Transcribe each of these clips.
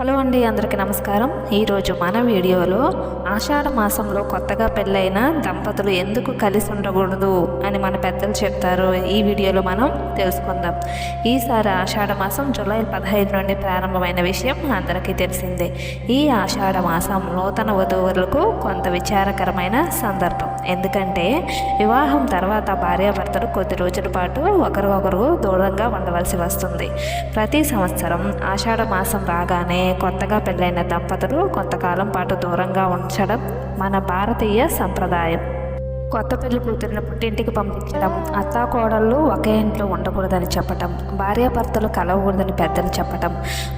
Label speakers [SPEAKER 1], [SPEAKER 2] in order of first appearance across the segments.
[SPEAKER 1] Hello అండి, అందరికీ నమస్కారం. ఈరోజు మన వీడియోలో ఆషాఢ మాసంలో కొత్తగా పెళ్ళైన దంపతులు ఎందుకు కలిసి ఉండకూడదు అని మన పెద్దలు చెప్తారు. ఈ వీడియోలో మనం తెలుసుకుందాం. ఈసారి ఆషాఢ మాసం జూలై 15 నుండి ప్రారంభమైన విషయం అందరికీ తెలిసిందే. ఈ ఆషాఢ మాసం నూతన వధూవరులకు కొంత విచారకరమైన సందర్భం. ఎందుకంటే వివాహం తర్వాత భార్యాభర్తలు కొద్ది రోజుల పాటు ఒకరు దూరంగా ఉండవలసి వస్తుంది. ప్రతి సంవత్సరం ఆషాఢ మాసం రాగానే కొత్తగా పెళ్ళైన దంపతులు కొంతకాలం పాటు దూరంగా ఉంచడం మన భారతీయ సంప్రదాయం. కొత్త పెళ్లి కూతురిని పుట్టింటికి పంపించడం, అత్తాకోడళ్ళు ఒకే ఇంట్లో ఉండకూడదని చెప్పటం, భార్యాభర్తలు కలవకూడదని పెద్దలు చెప్పటం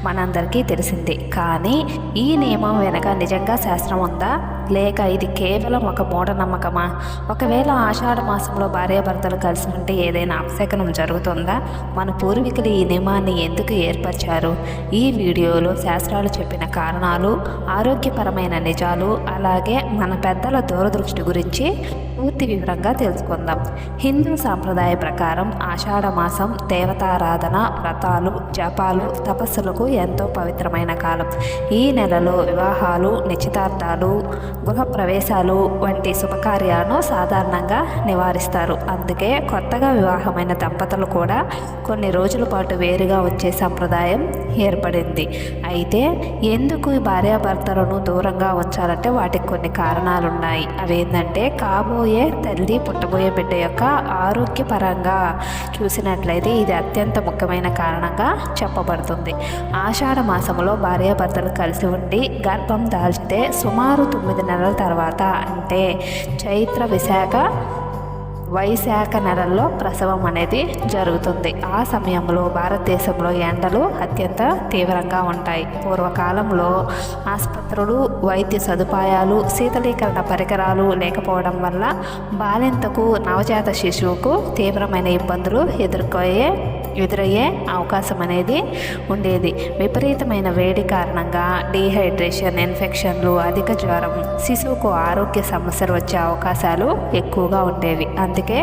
[SPEAKER 1] మనందరికీ తెలిసిందే. కానీ ఈ నియమం వెనక నిజంగా శాస్త్రం ఉందా, లేక ఇది కేవలం ఒక మూఢనమ్మకమా? ఒకవేళ ఆషాఢ మాసంలో భార్యాభర్తలు కలిసి ఉంటే ఏదైనా అపశకనం జరుగుతుందా? మన పూర్వీకులు ఈ నియమాన్ని ఎందుకు ఏర్పరిచారు? ఈ వీడియోలో శాస్త్రాలు చెప్పిన కారణాలు, ఆరోగ్యపరమైన నిజాలు, అలాగే మన పెద్దల దూరదృష్టి గురించి పూర్తి వివరంగా తెలుసుకుందాం. హిందూ సాంప్రదాయ ప్రకారం ఆషాఢ మాసం దేవతారాధన, వ్రతాలు, జపాలు, తపస్సులకు ఎంతో పవిత్రమైన కాలం. ఈ నెలలో వివాహాలు, నిశ్చితార్థాలు, గృహప్రవేశాలు వంటి శుభకార్యాలను సాధారణంగా నివారిస్తారు. అందుకే కొత్తగా వివాహమైన దంపతులు కూడా కొన్ని రోజుల పాటు వేరుగా వచ్చే సంప్రదాయం ఏర్పడింది. అయితే ఎందుకు ఈ భార్యాభర్తలను దూరంగా ఉంచాలంటే వాటికి కొన్ని కారణాలున్నాయి. అవేంటంటే కాబోయే తల్లి, పుట్టబోయే బిడ్డ యొక్క ఆరోగ్యపరంగా చూసినట్లయితే ఇది అత్యంత ముఖ్యమైన కారణంగా చెప్పబడుతుంది. ఆషాఢ మాసంలో భార్యాభర్తలు కలిసి ఉండి గర్భం దాల్చితే సుమారు 9 నెలల తర్వాత, అంటే చైత్ర, విశాఖ, వైశాఖ నెలల్లో ప్రసవం అనేది జరుగుతుంది. ఆ సమయంలో భారతదేశంలో ఎండలు అత్యంత తీవ్రంగా ఉంటాయి. పూర్వకాలంలో ఆసుపత్రులు, వైద్య సదుపాయాలు, శీతలీకరణ పరికరాలు లేకపోవడం వల్ల బాలింతకు, నవజాత శిశువుకు తీవ్రమైన ఇబ్బందులు ఎదురయ్యే అవకాశం అనేది ఉండేది. విపరీతమైన వేడి కారణంగా డీహైడ్రేషన్, ఇన్ఫెక్షన్లు, అధిక జ్వరం, శిశువుకు ఆరోగ్య సమస్యలు వచ్చే అవకాశాలు ఎక్కువగా ఉండేవి. అందుకే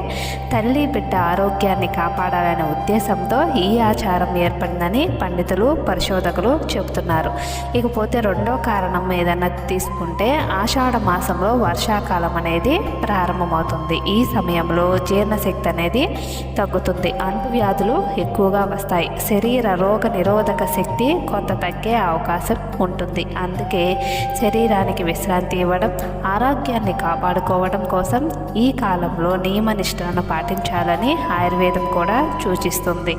[SPEAKER 1] తల్లి, బిడ్డ ఆరోగ్యాన్ని కాపాడాలనే ఉద్దేశంతో ఈ ఆచారం ఏర్పడిందని పండితులు, పరిశోధకులు చెబుతున్నారు. ఇకపోతే రెండో కారణం ఏదన్నా తీసుకుంటే ఆషాఢ మాసంలో వర్షాకాలం అనేది ప్రారంభమవుతుంది. ఈ సమయంలో జీర్ణశక్తి అనేది తగ్గుతుంది, అంటువ్యాధులు ఎక్కువగా వస్తాయి, శరీర రోగ నిరోధక శక్తి కొంత తగ్గే అవకాశం ఉంటుంది. అందుకే శరీరానికి విశ్రాంతి ఇవ్వడం, ఆరోగ్యాన్ని కాపాడుకోవడం కోసం ఈ కాలంలో నియమనిష్టలను పాటించాలని ఆయుర్వేదం కూడా సూచిస్తుంది.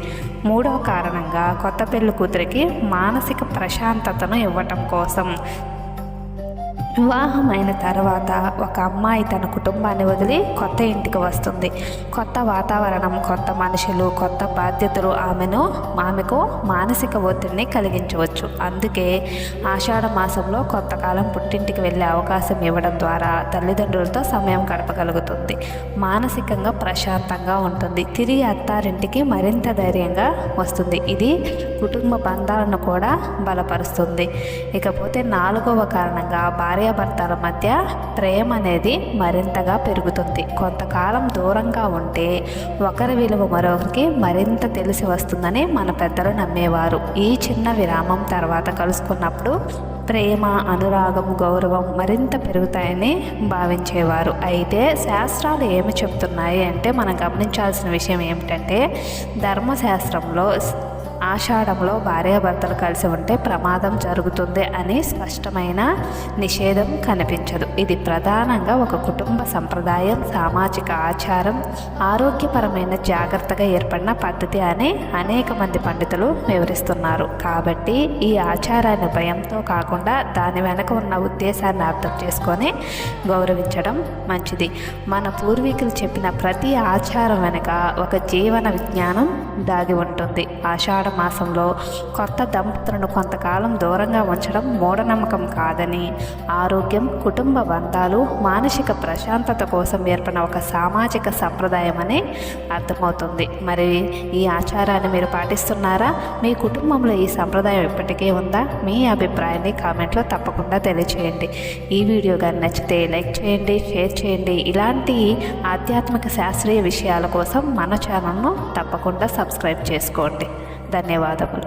[SPEAKER 1] మూడవ కారణంగా కొత్త పెళ్లి కూతురికి మానసిక ప్రశాంతతను ఇవ్వటం కోసం. వివాహమైన తర్వాత ఒక అమ్మాయి తన కుటుంబాన్ని వదిలి కొత్త ఇంటికి వస్తుంది. కొత్త వాతావరణం, కొత్త మనుషులు, కొత్త బాధ్యతలు ఆమెకు మానసిక ఒత్తిడిని కలిగించవచ్చు. అందుకే ఆషాఢ మాసంలో కొంతకాలం పుట్టింటికి వెళ్ళే అవకాశం ఇవ్వడం ద్వారా తల్లిదండ్రులతో సమయం గడపగలుగుతుంది, మానసికంగా ప్రశాంతంగా ఉంటుంది, తిరిగి అత్తారింటికి మరింత ధైర్యంగా వస్తుంది. ఇది కుటుంబ బంధాలను కూడా బలపరుస్తుంది. ఇకపోతే నాలుగవ కారణంగా భార్యాభర్తల మధ్య ప్రేమ అనేది మరింతగా పెరుగుతుంది. కొంతకాలం దూరంగా ఉంటే ఒకరి విలువ మరొకరికి మరింత తెలిసి వస్తుందని మన పెద్దలు నమ్మేవారు. ఈ చిన్న విరామం తర్వాత కలుసుకున్నప్పుడు ప్రేమ, అనురాగం, గౌరవం మరింత పెరుగుతాయని భావించేవారు. అయితే శాస్త్రాలు ఏమి చెప్తున్నాయి అంటే మనం గమనించాల్సిన విషయం ఏమిటంటే ధర్మశాస్త్రంలో ఆషాఢంలో భార్యాభర్తలు కలిసి ఉంటే ప్రమాదం జరుగుతుంది అని స్పష్టమైన నిషేధం కనిపించదు. ఇది ప్రధానంగా ఒక కుటుంబ సంప్రదాయం, సామాజిక ఆచారం, ఆరోగ్యపరమైన జాగ్రత్తగా ఏర్పడిన పద్ధతి అని అనేక మంది పండితులు వివరిస్తున్నారు. కాబట్టి ఈ ఆచారాన్ని భయంతో కాకుండా దాని వెనక ఉన్న ఉద్దేశాన్ని అర్థం చేసుకొని గౌరవించడం మంచిది. మన పూర్వీకులు చెప్పిన ప్రతి ఆచారం వెనక ఒక జీవన విజ్ఞానం దాగి ఉంటుంది. ఆషాఢ మాసంలో కొత్త దంపతులను కొంతకాలం దూరంగా ఉంచడం మూఢనమ్మకం కాదని, ఆరోగ్యం, కుటుంబ బంధాలు, మానసిక ప్రశాంతత కోసం ఏర్పడిన ఒక సామాజిక సంప్రదాయం అని అర్థమవుతుంది. మరి ఈ ఆచారాన్ని మీరు పాటిస్తున్నారా? మీ కుటుంబంలో ఈ సంప్రదాయం ఇప్పటికే ఉందా? మీ అభిప్రాయాన్ని కామెంట్లో తప్పకుండా తెలియచేయండి. ఈ వీడియో కానీ నచ్చితే లైక్ చేయండి, షేర్ చేయండి. ఇలాంటి ఆధ్యాత్మిక శాస్త్రీయ విషయాల కోసం మన ఛానల్ను తప్పకుండా సబ్స్క్రైబ్ చేసుకోండి. ధన్యవాదములు.